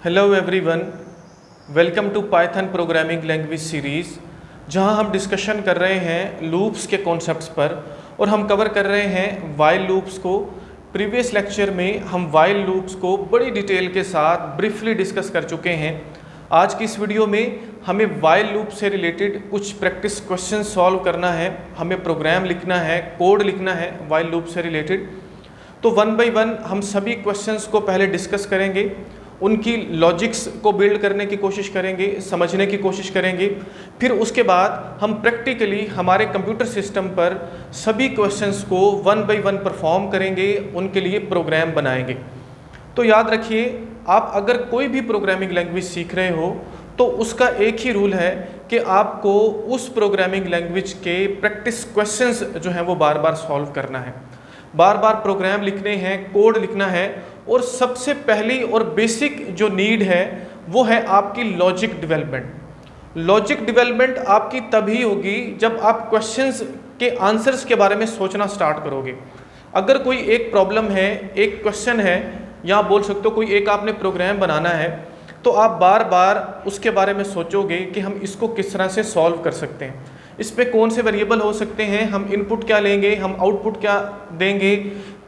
Hello everyone, welcome to Python programming language series, जहां हम discussion कर रहे हैं लूप्स के कॉन्सेप्ट्स पर और हम कवर कर रहे हैं वाइल लूप्स को। प्रीवियस लेक्चर में हम वाइल लूप्स को बड़ी डिटेल के साथ ब्रीफली डिस्कस कर चुके हैं। आज की इस वीडियो में हमें वाइल लूप से रिलेटेड कुछ प्रैक्टिस क्वेश्चन सॉल्व करना है, हमें प्रोग्राम लिखना है, कोड लिखना है वाइल लूप से रिलेटेड। तो वन बाय वन हम सभी क्वेश्चंस को पहले डिस्कस करेंगे, उनकी लॉजिक्स को बिल्ड करने की कोशिश करेंगे, समझने की कोशिश करेंगे। फिर उसके बाद हम प्रैक्टिकली हमारे कंप्यूटर सिस्टम पर सभी क्वेश्चंस को वन बाय वन परफॉर्म करेंगे, उनके लिए प्रोग्राम बनाएंगे। तो याद रखिए, आप अगर कोई भी प्रोग्रामिंग लैंग्वेज सीख रहे हो तो उसका एक ही रूल है कि आपको उस प्रोग्रामिंग लैंग्वेज के प्रैक्टिस क्वेश्चंस जो हैं वो बार बार सॉल्व करना है, बार बार प्रोग्राम लिखने हैं, कोड लिखना है। और सबसे पहली और बेसिक जो नीड है वो है आपकी लॉजिक डेवलपमेंट। लॉजिक डेवलपमेंट आपकी तभी होगी जब आप क्वेश्चंस के आंसर्स के बारे में सोचना स्टार्ट करोगे। अगर कोई एक प्रॉब्लम है, एक क्वेश्चन है, या बोल सकते हो कोई एक आपने प्रोग्राम बनाना है, तो आप बार बार उसके बारे में सोचोगे कि हम इसको किस तरह से सॉल्व कर सकते हैं, इस पे कौन से वेरिएबल हो सकते हैं, हम इनपुट क्या लेंगे, हम आउटपुट क्या देंगे,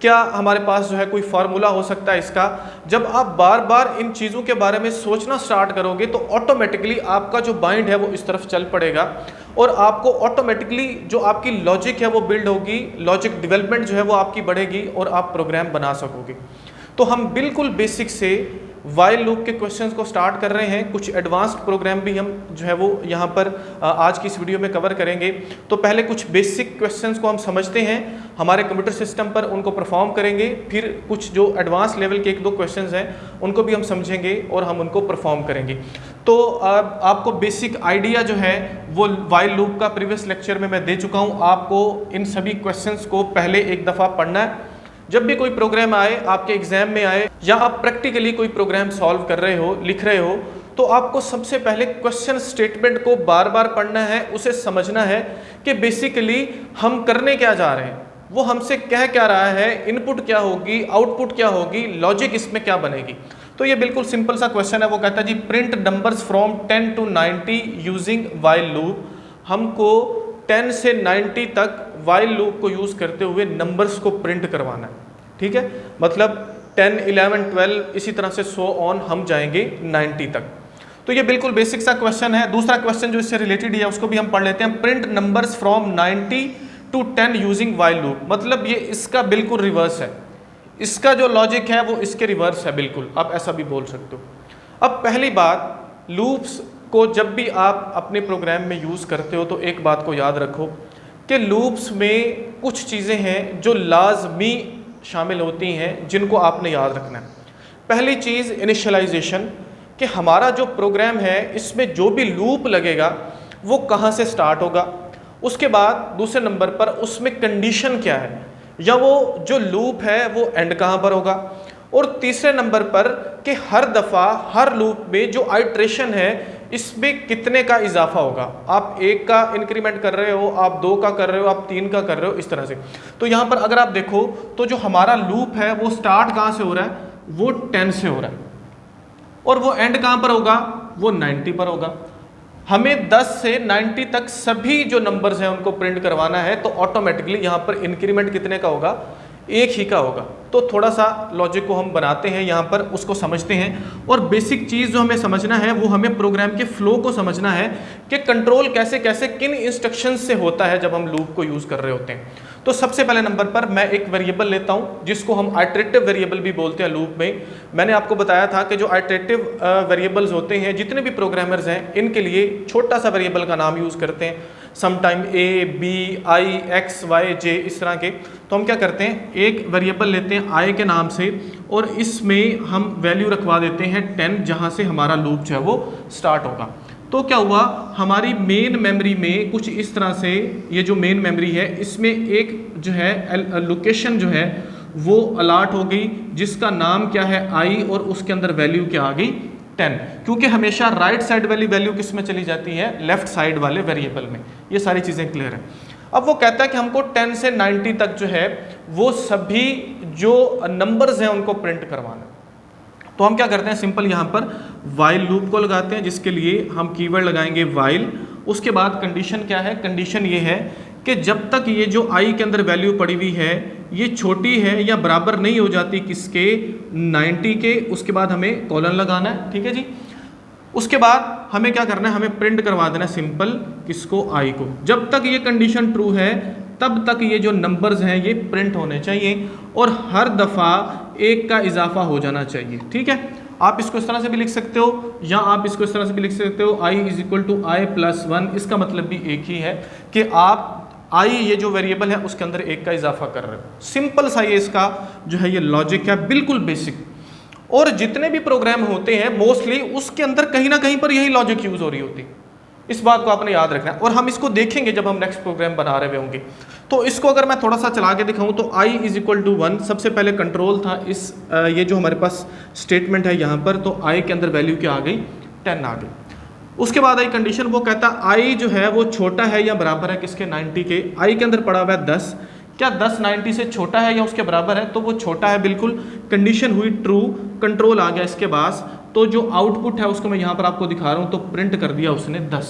क्या हमारे पास जो है कोई फार्मूला हो सकता है इसका। जब आप बार बार इन चीज़ों के बारे में सोचना स्टार्ट करोगे तो ऑटोमेटिकली आपका जो माइंड है वो इस तरफ चल पड़ेगा और आपको ऑटोमेटिकली जो आपकी लॉजिक है वो बिल्ड होगी, लॉजिक डेवलपमेंट जो है वो आपकी बढ़ेगी और आप प्रोग्राम बना सकोगे। तो हम बिल्कुल बेसिक से वाइल लूप के क्वेश्चंस को स्टार्ट कर रहे हैं। कुछ एडवांस्ड प्रोग्राम भी हम जो है वो यहाँ पर आज की इस वीडियो में कवर करेंगे। तो पहले कुछ बेसिक क्वेश्चंस को हम समझते हैं, हमारे कंप्यूटर सिस्टम पर उनको परफॉर्म करेंगे, फिर कुछ जो एडवांस लेवल के एक दो क्वेश्चंस हैं उनको भी हम समझेंगे और हम उनको परफॉर्म करेंगे। तो आपको बेसिक आइडिया जो है वो वाइल लूप का प्रीवियस लेक्चर में मैं दे चुका हूँ। आपको इन सभी क्वेश्चंस को पहले एक दफ़ा पढ़ना है। जब भी कोई प्रोग्राम आए, आपके एग्जाम में आए, या आप प्रैक्टिकली कोई प्रोग्राम सॉल्व कर रहे हो, लिख रहे हो, तो आपको सबसे पहले क्वेश्चन स्टेटमेंट को बार बार पढ़ना है, उसे समझना है कि बेसिकली हम करने क्या जा रहे हैं, वो हमसे कह क्या रहा है, इनपुट क्या होगी, आउटपुट क्या होगी, लॉजिक इसमें क्या बनेगी। तो ये बिल्कुल सिंपल सा क्वेश्चन है। वो कहता है जी print numbers from 10 to 90 using while loop. हमको 10 से 90 तक वाइल लूप को यूज़ करते हुए नंबर्स को प्रिंट करवाना है, ठीक है। मतलब 10, 11, 12 इसी तरह से सो ऑन हम जाएंगे 90 तक। तो ये बिल्कुल बेसिक सा क्वेश्चन है। दूसरा क्वेश्चन जो इससे रिलेटेड है उसको भी हम पढ़ लेते हैं। Print numbers from 90 to 10 using while loop. मतलब ये इसका बिल्कुल रिवर्स है, इसका जो लॉजिक है वो इसके रिवर्स है, बिल्कुल आप ऐसा भी बोल सकते हो। अब पहली बात, लूप्स को जब भी आप अपने प्रोग्राम में यूज़ करते हो तो एक बात को याद रखो कि लूप्स में कुछ चीज़ें हैं जो लाजमी शामिल होती हैं, जिनको आपने याद रखना है। पहली चीज़ इनिशियलाइजेशन, कि हमारा जो प्रोग्राम है इसमें जो भी लूप लगेगा वो कहाँ से स्टार्ट होगा। उसके बाद दूसरे नंबर पर उसमें कंडीशन क्या है, या वो जो लूप है वो एंड कहाँ पर होगा। और तीसरे नंबर पर कि हर दफ़ा हर लूप में जो आइट्रेशन है इसमें कितने का इजाफा होगा। आप 1 का इंक्रीमेंट कर रहे हो, आप 2 का कर रहे हो, आप 3 का कर रहे हो, इस तरह से। तो यहाँ पर अगर आप देखो तो जो हमारा लूप है वो स्टार्ट कहाँ से हो रहा है, वो 10 से हो रहा है, और वो एंड कहाँ पर होगा, वो 90 पर होगा। हमें 10 से 90 तक सभी जो नंबर्स हैं उनको प्रिंट करवाना है, तो ऑटोमेटिकली यहाँ पर इंक्रीमेंट कितने का होगा, 1 ही का होगा। तो थोड़ा सा लॉजिक को हम बनाते हैं यहाँ पर, उसको समझते हैं। और बेसिक चीज़ जो हमें समझना है वो हमें प्रोग्राम के फ्लो को समझना है कि कंट्रोल कैसे कैसे किन इंस्ट्रक्शंस से होता है जब हम लूप को यूज़ कर रहे होते हैं। तो सबसे पहले नंबर पर मैं एक वेरिएबल लेता हूँ जिसको हम आइटरेटिव वेरिएबल भी बोलते हैं लूप में। मैंने आपको बताया था कि जो आइटरेटिव वेरिएबल्स होते हैं, जितने भी प्रोग्रामर्स हैं इनके लिए छोटा सा वेरिएबल का नाम यूज़ करते हैं, sometime A, B, I, X, Y, J इस तरह के। तो हम क्या करते हैं, एक वेरिएबल लेते हैं I के नाम से और इसमें हम वैल्यू रखवा देते हैं 10, जहाँ से हमारा लूप जो है वो स्टार्ट होगा। तो क्या हुआ, हमारी मेन मेमोरी में कुछ इस तरह से, ये जो मेन मेमोरी है इसमें एक जो है लोकेशन जो है वो अलॉट हो गई, जिसका नाम क्या है I, और उसके अंदर वैल्यू क्या आ गई, 10। क्योंकि हमेशा राइट साइड वाली वैल्यू किस में चली जाती है, लेफ्ट साइड वाले वेरिएबल में। ये सारी चीज़ें क्लियर है। अब वो कहता है कि हमको 10 से 90 तक जो है वो सभी जो नंबर्स हैं उनको प्रिंट करवाना। तो हम क्या करते हैं, सिंपल यहाँ पर वाइल लूप को लगाते हैं, जिसके लिए हम कीवर्ड लगाएंगे वाइल। उसके बाद कंडीशन क्या है, कंडीशन ये है कि जब तक ये जो आई के अंदर वैल्यू पड़ी हुई है ये छोटी है या बराबर नहीं हो जाती किसके, 90 के, उसके बाद हमें कॉलन लगाना है। ठीक है जी। उसके बाद हमें क्या करना है, हमें प्रिंट करवा देना सिंपल किसको, आई को। जब तक ये कंडीशन ट्रू है तब तक ये जो नंबर्स हैं ये प्रिंट होने चाहिए और हर दफ़ा एक का इजाफा हो जाना चाहिए। ठीक है, आप इसको इस तरह से भी लिख सकते हो या आप इसको इस तरह से भी लिख सकते हो, i is equal to I plus 1। इसका मतलब भी एक ही है कि आप i ये जो वेरिएबल है उसके अंदर एक का इजाफा कर रहे हो। सिंपल सा ये इसका जो है ये लॉजिक है, बिल्कुल बेसिक। और जितने भी प्रोग्राम होते हैं मोस्टली उसके अंदर कहीं ना कहीं पर यही लॉजिक यूज हो रही होती है। इस बात को आपने याद रखना है और हम इसको देखेंगे जब हम नेक्स्ट प्रोग्राम बना रहे होंगे। तो इसको अगर मैं थोड़ा सा चला के दिखाऊं तो i इज इक्वल टू 1 सबसे पहले कंट्रोल था इस ये जो हमारे पास स्टेटमेंट है यहाँ पर, तो i के अंदर वैल्यू क्या आ गई, 10 आ गई। उसके बाद आई कंडीशन, वो कहता i जो है वो छोटा है या बराबर है किसके, 90 के। i के अंदर पड़ा हुआ है 10, क्या 10 90 से छोटा है या उसके बराबर है, तो वो छोटा है बिल्कुल। कंडीशन हुई ट्रू, कंट्रोल आ गया इसके पास, तो जो आउटपुट है उसको मैं यहाँ पर आपको दिखा रहा हूँ, तो प्रिंट कर दिया उसने 10।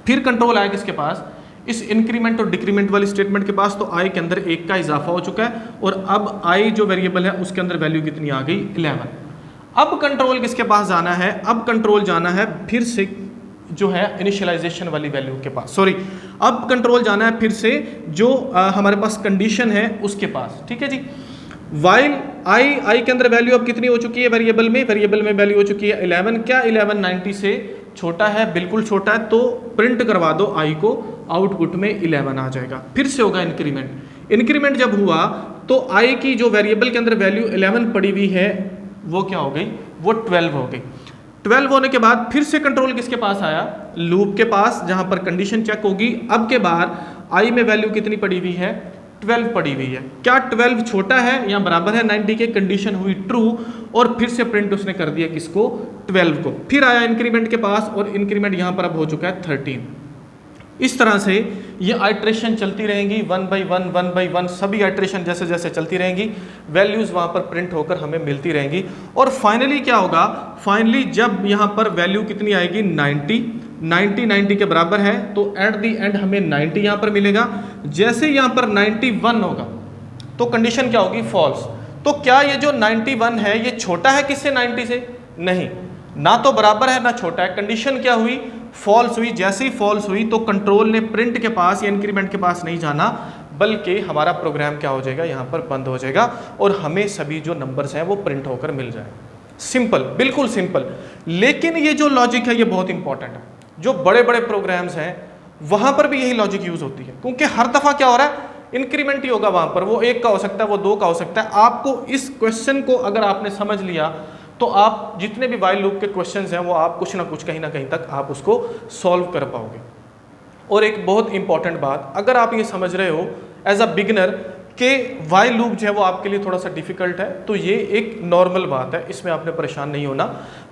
फिर कंट्रोल आया किसके पास, इस इंक्रीमेंट और डिक्रीमेंट वाली स्टेटमेंट के पास, तो i के अंदर एक का इजाफा हो चुका है और अब i जो वेरिएबल है उसके अंदर वैल्यू कितनी आ गई, 11। अब कंट्रोल किसके पास जाना है, अब कंट्रोल जाना है फिर से जो है इनिशियलाइजेशन वाली वैल्यू के पास, सॉरी अब कंट्रोल जाना है फिर से जो हमारे पास कंडीशन है उसके पास। ठीक है जी। वाइल आई के अंदर वैल्यू अब कितनी हो चुकी है, वेरिएबल में वैल्यू हो चुकी है 11। क्या 11 90 से छोटा है, बिल्कुल छोटा है, तो प्रिंट करवा दो आई को, आउटपुट में 11 आ जाएगा। फिर से होगा इंक्रीमेंट जब हुआ तो आई की जो वेरिएबल के अंदर वैल्यू 11 पड़ी हुई है वो क्या हो गई, वो 12 हो गई। 12 होने के बाद फिर से कंट्रोल किसके पास आया, लूप के पास, जहां पर कंडीशन चेक होगी। अब के बार आई में वैल्यू कितनी पड़ी हुई है, 12 पड़ी हुई है। क्या 12 छोटा है या बराबर है 90 के, कंडीशन हुई ट्रू और फिर से प्रिंट उसने कर दिया किसको, 12 को। फिर आया इंक्रीमेंट के पास और इंक्रीमेंट यहां पर अब हो चुका है 13। इस तरह से ये आइट्रेशन चलती रहेंगी 1 by 1 सभी आइट्रेशन जैसे जैसे चलती रहेंगी, वैल्यूज़ वहाँ पर प्रिंट होकर हमें मिलती रहेंगी। और फाइनली क्या होगा, फाइनली जब यहाँ पर वैल्यू कितनी आएगी, 90 के बराबर है, तो एट दी एंड हमें 90 यहाँ पर मिलेगा। जैसे यहाँ पर 91 होगा तो कंडीशन क्या होगी, फॉल्स। तो क्या ये जो 91 है ये छोटा है किससे, 90 से, नहीं, ना तो बराबर है ना छोटा है। कंडीशन क्या हुई, फॉल्स हुई। जैसे ही फॉल्स हुई तो कंट्रोल ने प्रिंट के पास या इंक्रीमेंट के पास नहीं जाना, बल्कि हमारा प्रोग्राम क्या हो जाएगा, यहाँ पर बंद हो जाएगा और हमें सभी जो नंबर्स हैं वो प्रिंट होकर मिल जाए। सिंपल, बिल्कुल सिंपल। लेकिन ये जो लॉजिक है ये बहुत इंपॉर्टेंट है। जो बड़े बड़े प्रोग्राम्स हैं वहाँ पर भी यही लॉजिक यूज होती है, क्योंकि हर दफ़ा क्या हो रहा है, इंक्रीमेंट ही होगा वहाँ पर, वो 1 का हो सकता है, वो 2 का हो सकता है। आपको इस क्वेश्चन को अगर आपने समझ लिया तो आप जितने भी वाइल लूप के क्वेश्चंस हैं वो आप कुछ ना कुछ कहीं ना कहीं तक आप उसको सॉल्व कर पाओगे। और एक बहुत इंपॉर्टेंट बात, अगर आप ये समझ रहे हो एज अ बिगिनर कि वाइल लूप जो है वो आपके लिए थोड़ा सा डिफिकल्ट है, तो ये एक नॉर्मल बात है, इसमें आपने परेशान नहीं होना।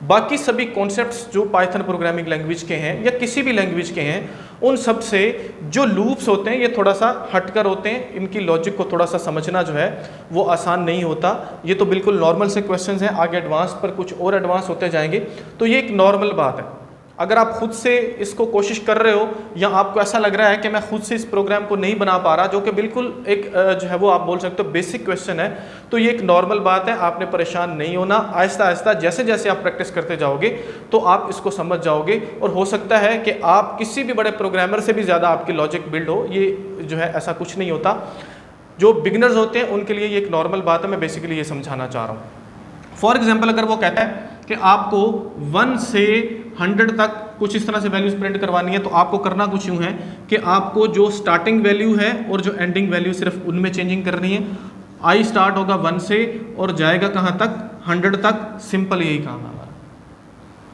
बाकी सभी कॉन्सेप्ट्स जो पाइथन प्रोग्रामिंग लैंग्वेज के हैं या किसी भी लैंग्वेज के हैं, उन सब से जो लूप्स होते हैं ये थोड़ा सा हटकर होते हैं, इनकी लॉजिक को थोड़ा सा समझना जो है वो आसान नहीं होता। ये तो बिल्कुल नॉर्मल से क्वेश्चंस हैं, आगे एडवांस पर कुछ और एडवांस होते जाएंगे, तो ये एक नॉर्मल बात है। अगर आप खुद से इसको कोशिश कर रहे हो या आपको ऐसा लग रहा है कि मैं खुद से इस प्रोग्राम को नहीं बना पा रहा, जो कि बिल्कुल एक जो है वो आप बोल सकते हो बेसिक क्वेश्चन है, तो ये एक नॉर्मल बात है, आपने परेशान नहीं होना। आहिस्ता आहिस्ता जैसे जैसे आप प्रैक्टिस करते जाओगे तो आप इसको समझ जाओगे और हो सकता है कि आप किसी भी बड़े प्रोग्रामर से भी ज़्यादा आपकी लॉजिक बिल्ड हो। ये जो है ऐसा कुछ नहीं होता, जो बिगिनर्स होते हैं उनके लिए ये एक नॉर्मल बात है। मैं बेसिकली ये समझाना चाह रहा हूँ। फॉर एग्जाम्पल, अगर वो कहता है कि आपको 1 से 100 तक कुछ इस तरह से वैल्यूज प्रिंट करवानी है, तो आपको करना कुछ यूँ है कि आपको जो स्टार्टिंग वैल्यू है और जो एंडिंग वैल्यू सिर्फ उनमें चेंजिंग करनी है। आई स्टार्ट होगा 1 से और जाएगा कहाँ तक, 100 तक। सिंपल यही काम है हमारा।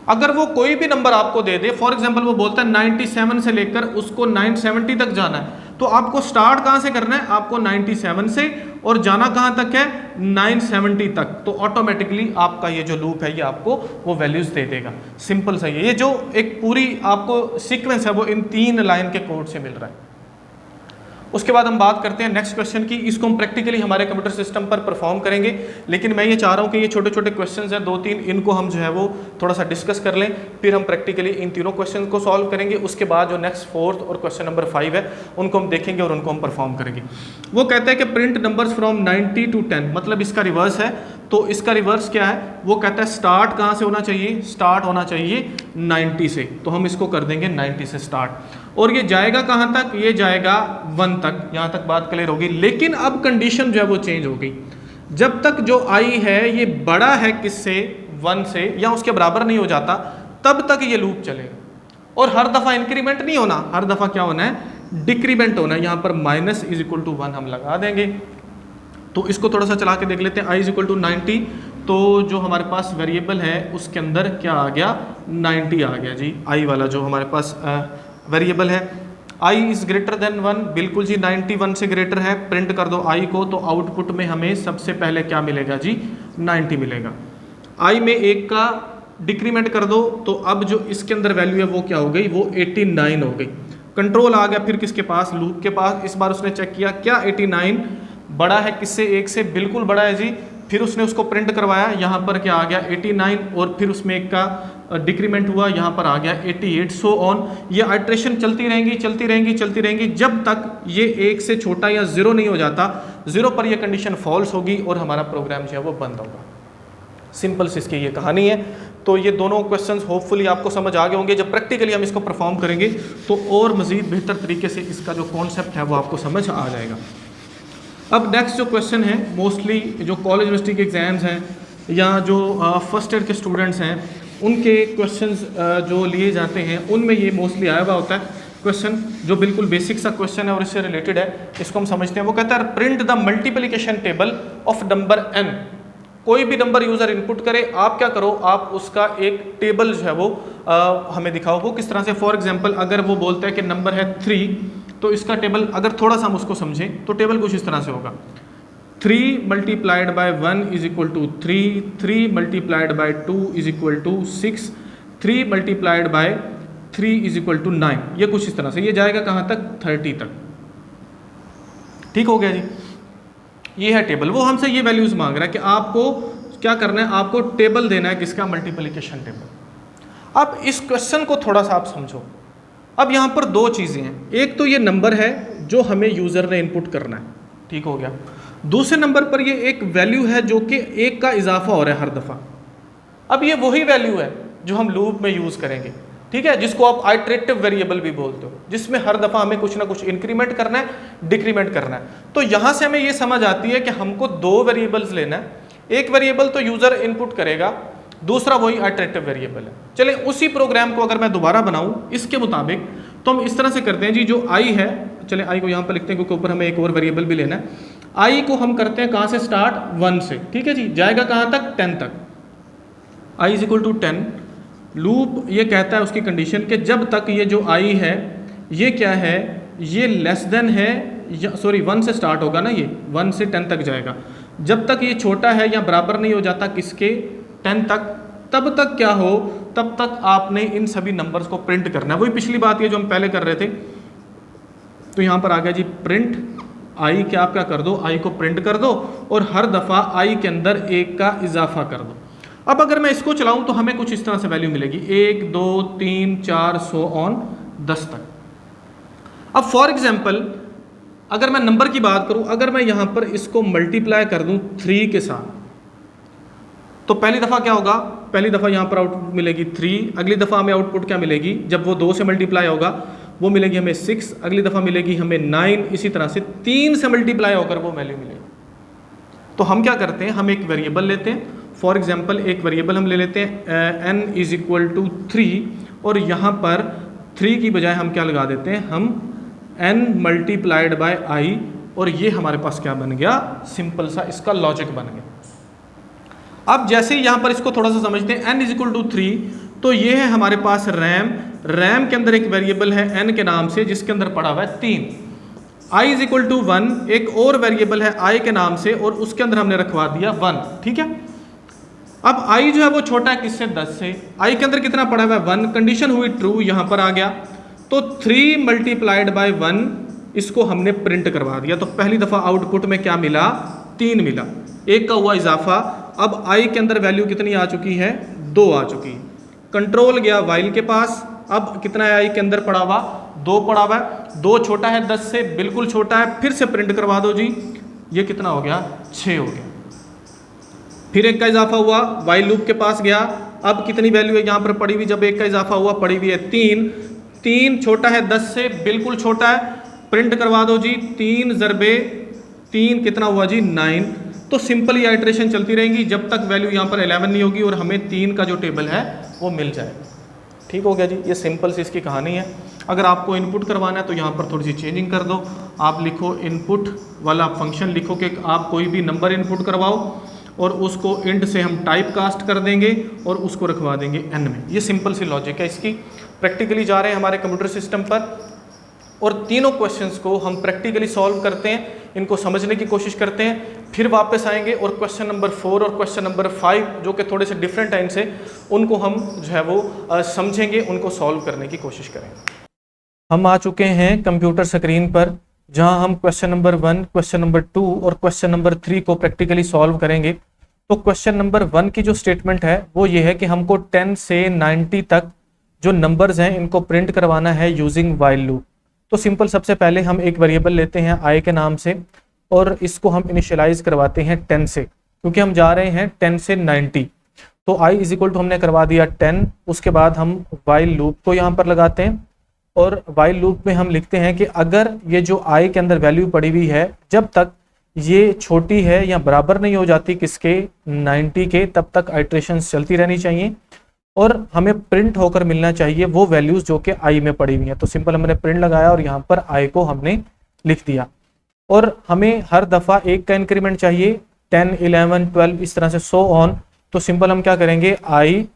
अगर वो कोई भी नंबर आपको दे दे, फॉर एग्जांपल वो बोलता है 97 से लेकर उसको 970 तक जाना है, तो आपको स्टार्ट कहाँ से करना है, आपको 97 से और जाना कहाँ तक है, 970 तक। तो ऑटोमेटिकली आपका ये जो लूप है ये आपको वो वैल्यूज दे देगा। सिंपल सा ये जो एक पूरी आपको सीक्वेंस है वो इन 3 लाइन के कोड से मिल रहा है। उसके बाद हम बात करते हैं नेक्स्ट क्वेश्चन की। इसको हम प्रैक्टिकली हमारे कंप्यूटर सिस्टम पर परफॉर्म करेंगे, लेकिन मैं ये चाह रहा हूँ कि ये छोटे छोटे क्वेश्चंस हैं 2-3, इनको हम जो है वो थोड़ा सा डिस्कस कर लें, फिर हम प्रैक्टिकली इन तीनों क्वेश्चन को सॉल्व करेंगे। उसके बाद जो नेक्स्ट 4th और क्वेश्चन नंबर 5 है उनको हम देखेंगे और उनको हम परफॉर्म करेंगे। वो कहता है कि प्रिंट नंबर्स फ्रॉम 90 to 10, मतलब इसका रिवर्स है। तो इसका रिवर्स क्या है, वो कहता है स्टार्ट कहाँ से होना चाहिए, स्टार्ट होना चाहिए 90 से। तो हम इसको कर देंगे 90 से स्टार्ट, और ये जाएगा कहाँ तक, ये जाएगा 1 तक। यहाँ तक बात क्लियर होगी। लेकिन अब कंडीशन जो है वो चेंज हो गई। जब तक जो आई है ये बड़ा है किससे, 1 से, या उसके बराबर नहीं हो जाता, तब तक ये लूप चलेगा। और हर दफ़ा इंक्रीमेंट नहीं होना, हर दफ़ा क्या होना है, डिक्रीमेंट होना है। यहाँ पर -=1 हम लगा देंगे। तो इसको थोड़ा सा चला के देख लेते हैं। i=90, तो जो हमारे पास वेरिएबल है उसके अंदर क्या आ गया, 90 आ गया जी। i वाला जो हमारे पास वेरिएबल है, i=1, बिल्कुल जी 91 से ग्रेटर है। प्रिंट कर दो i को, तो आउटपुट में हमें सबसे पहले क्या मिलेगा जी, 90 मिलेगा। i में 1 का डिक्रीमेंट कर दो, तो अब जो इसके अंदर वैल्यू है वो क्या हो गई, वो 89 हो गई। कंट्रोल आ गया फिर किसके पास, लूप के पास। इस बार उसने चेक किया क्या 89 बड़ा है किससे, 1 से, बिल्कुल बड़ा है जी। फिर उसने उसको प्रिंट करवाया, यहाँ पर क्या आ गया 89, और फिर उसमें 1 का डिक्रीमेंट हुआ, यहाँ पर आ गया 88, सो ऑन। ये आइट्रेशन चलती रहेंगी चलती रहेंगी चलती रहेंगी, जब तक ये 1 से छोटा या 0 नहीं हो जाता। 0 पर ये कंडीशन फॉल्स होगी और हमारा प्रोग्राम जो है वो बंद होगा। सिंपल सी इसकी ये कहानी है। तो ये दोनों क्वेश्चंस होपफुली आपको समझ आ गए होंगे। जब प्रैक्टिकली हम इसको परफॉर्म करेंगे तो और मज़ीद बेहतर तरीके से इसका जो कॉन्सेप्ट है वो आपको समझ आ जाएगा। अब नेक्स्ट जो क्वेश्चन है, मोस्टली जो कॉलेज यूनिवर्सिटी के एग्ज़ाम्स हैं या जो फर्स्ट ईयर के स्टूडेंट्स हैं उनके क्वेश्चंस जो लिए जाते हैं उनमें ये मोस्टली आया हुआ होता है क्वेश्चन, जो बिल्कुल बेसिक सा क्वेश्चन है और इससे रिलेटेड है। इसको हम समझते हैं। वो कहता है print the multiplication table of number n। कोई भी नंबर यूज़र इनपुट करे, आप क्या करो, आप उसका एक टेबल जो है वो हमें दिखाओ। वो किस तरह से, फॉर एग्जांपल अगर वो बोलता है कि नंबर है 3, तो इसका टेबल अगर थोड़ा सा हम उसको समझें तो टेबल कुछ इस तरह से होगा। 3 × 1 = 3, 3 × 2 = 6, 3 × 3 = 9। ये कुछ इस तरह से, ये जाएगा कहाँ तक, 30 तक। ठीक हो गया जी। ये है टेबल। वो हमसे ये वैल्यूज़ मांग रहा है कि आपको क्या करना है, आपको टेबल देना है किसका, मल्टीप्लिकेशन टेबल। अब इस क्वेश्चन को थोड़ा सा आप समझो। अब यहाँ पर 2 चीज़ें हैं। एक तो ये नंबर है जो हमें यूज़र ने इनपुट करना है, ठीक हो गया। दूसरे नंबर पर ये एक वैल्यू है जो कि 1 का इजाफा हो रहा है हर दफ़ा। अब ये वही वैल्यू है जो हम लूप में यूज़ करेंगे, ठीक है, जिसको आप आइट्रेटिव वेरिएबल भी बोलते हो, जिसमें हर दफ़ा हमें कुछ ना कुछ इंक्रीमेंट करना है, डिक्रीमेंट करना है। तो यहाँ से हमें ये समझ आती है कि हमको 2 वेरिएबल्स लेना है। एक वेरिएबल तो यूज़र इनपुट करेगा, दूसरा वही आइट्रेटिव वेरिएबल है। चलें उसी प्रोग्राम को अगर मैं दोबारा बनाऊँ इसके मुताबिक, तो हम इस तरह से करते हैं जी। जो आई है, चलें आई को यहाँ पर लिखते हैं क्योंकि ऊपर हमें एक और वेरिएबल भी लेना है। आई को हम करते हैं कहाँ से स्टार्ट, 1 से, ठीक है जी। जाएगा कहाँ तक, 10 तक। आई = 10। लूप ये कहता है उसकी कंडीशन कि जब तक ये जो आई है ये क्या है, ये लेस देन है, सॉरी 1 से स्टार्ट होगा ना, ये 1 से 10 तक जाएगा। जब तक ये छोटा है या बराबर नहीं हो जाता किसके, 10 तक, तब तक क्या हो, तब तक आपने इन सभी नंबर्स को प्रिंट करना है। वही पिछली बात ये जो हम पहले कर रहे थे। तो यहाँ पर आ गया जी प्रिंट आई के, आप क्या कर दो, आई को प्रिंट कर दो और हर दफ़ा आई के अंदर 1 का इजाफा कर दो। अब अगर मैं इसको चलाऊं तो हमें कुछ इस तरह से वैल्यू मिलेगी, 1 2 3 4 सो ऑन 10 तक। अब फॉर एग्जांपल अगर मैं नंबर की बात करूं, अगर मैं यहां पर इसको मल्टीप्लाई कर दूं 3 के साथ, तो पहली दफ़ा क्या होगा, पहली दफ़ा यहां पर आउटपुट मिलेगी 3, अगली दफ़ा हमें आउटपुट क्या मिलेगी, जब वो 2 से मल्टीप्लाई होगा वो मिलेगी हमें 6, अगली दफ़ा मिलेगी हमें 9, इसी तरह से 3 से मल्टीप्लाई होकर वो वैल्यू मिलेगी। तो हम क्या करते हैं, हम एक वेरिएबल लेते हैं। फॉर एग्जांपल एक वेरिएबल हम ले लेते हैं n = 3, और यहाँ पर 3 की बजाय हम क्या लगा देते हैं, हम n × i, और ये हमारे पास क्या बन गया, सिंपल सा इसका लॉजिक बन गया। अब जैसे ही यहाँ पर इसको थोड़ा सा समझते हैं, n = 3, तो ये है हमारे पास रैम के अंदर एक वेरिएबल है n के नाम से जिसके अंदर पड़ा हुआ है 3। i = 1, एक और वेरिएबल है i के नाम से और उसके अंदर हमने रखवा दिया 1, ठीक है। अब i जो है वो छोटा है किससे, 10 से। i के अंदर कितना पड़ा हुआ है, 1, कंडीशन हुई ट्रू, यहाँ पर आ गया। तो 3 × 1 इसको हमने प्रिंट करवा दिया। तो पहली दफ़ा आउटपुट में क्या मिला, 3 मिला, 1 का हुआ इजाफा। अब आई के अंदर वैल्यू कितनी आ चुकी है, 2 आ चुकी है। कंट्रोल गया वाइल के पास, अब कितना है आई के अंदर पड़ा हुआ, 2 पड़ा हुआ है। 2 छोटा है 10 से, बिल्कुल छोटा है, फिर से प्रिंट करवा दो जी। ये कितना हो गया, 6 हो गया। फिर 1 का इजाफा हुआ, वाइल लूप के पास गया, अब कितनी वैल्यू है यहाँ पर पड़ी हुई, जब 1 का इजाफा हुआ पड़ी हुई है 3। 3 छोटा है 10 से, बिल्कुल छोटा है, प्रिंट करवा दो जी। 3 ज़रबे 3 कितना हुआ जी, 9। तो सिंपल ये आइट्रेशन चलती रहेंगी जब तक वैल्यू यहाँ पर 11 नहीं होगी और हमें 3 का जो टेबल है वो मिल जाएगा। ठीक हो गया जी, ये सिंपल सी इसकी कहानी है। अगर आपको इनपुट करवाना है तो यहाँ पर थोड़ी सी चेंजिंग कर दो। आप लिखो इनपुट वाला फंक्शन लिखो कि आप कोई भी नंबर इनपुट करवाओ और उसको इंट से हम टाइप कास्ट कर देंगे और उसको रखवा देंगे n में। ये सिंपल सी लॉजिक है इसकी। प्रैक्टिकली जा रहे हैं हमारे कंप्यूटर सिस्टम पर और तीनों क्वेश्चंस को हम प्रैक्टिकली सॉल्व करते हैं, इनको समझने की कोशिश करते हैं, फिर वापस आएंगे और क्वेश्चन नंबर 4 और क्वेश्चन नंबर 5 जो कि थोड़े से डिफरेंट टाइम से, उनको हम जो है वो समझेंगे, उनको सॉल्व करने की कोशिश करेंगे। हम आ चुके हैं कंप्यूटर स्क्रीन पर, जहां हम क्वेश्चन नंबर 1, क्वेश्चन नंबर 2 और क्वेश्चन नंबर 3 को प्रैक्टिकली सॉल्व करेंगे। तो क्वेश्चन नंबर 1 की जो स्टेटमेंट है वो ये है कि हमको 10 से 90 तक जो नंबर्स हैं इनको प्रिंट करवाना है यूजिंग वाइल लूप। तो सिंपल, सबसे पहले हम एक वेरिएबल लेते हैं आई के नाम से और इसको हम इनिशियलाइज करवाते हैं 10 से, क्योंकि हम जा रहे हैं 10 से 90। तो आई इज इक्वल टू हमने करवा दिया 10। उसके बाद हम वाइल लूप को यहाँ पर लगाते हैं और वाइल लूप में हम लिखते हैं कि अगर ये जो आई के अंदर वैल्यू पड़ी हुई है जब तक ये छोटी है या बराबर नहीं हो जाती किसके, 90 के, तब तक आइट्रेशंस चलती रहनी चाहिए और हमें प्रिंट होकर मिलना चाहिए वो वैल्यूज जो कि आई में पड़ी हुई हैं। तो सिंपल हमने प्रिंट लगाया और यहाँ पर आई को हमने लिख दिया और हमें हर दफ़ा 1 का इंक्रीमेंट चाहिए, 10, 11, 12 इस तरह से सो ऑन। तो सिंपल हम क्या करेंगे, I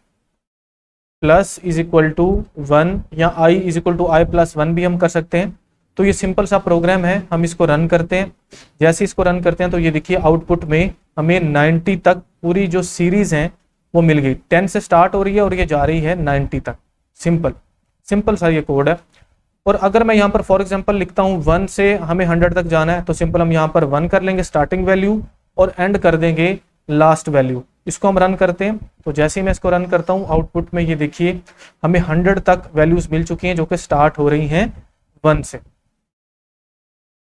plus is equal to 1 या I is equal to I plus 1 भी हम कर सकते हैं। तो ये सिंपल सा प्रोग्राम है, हम इसको रन करते हैं। जैसे इसको रन करते हैं तो ये देखिए आउटपुट में हमें 90 तक पूरी जो सीरीज है वो मिल गई। 10 से स्टार्ट हो रही है और ये जा रही है 90 तक। सिंपल सा ये कोड है। और अगर मैं यहाँ पर फॉर एग्जांपल लिखता हूँ 1 से हमें 100 तक जाना है, तो सिंपल हम यहाँ पर 1 कर लेंगे स्टार्टिंग वैल्यू और एंड कर देंगे लास्ट वैल्यू। इसको हम रन करते हैं तो जैसे ही मैं इसको रन करता हूँ आउटपुट में ये देखिए हमें 100 तक वैल्यूज मिल चुकी हैं जो कि स्टार्ट हो रही हैं 1 से।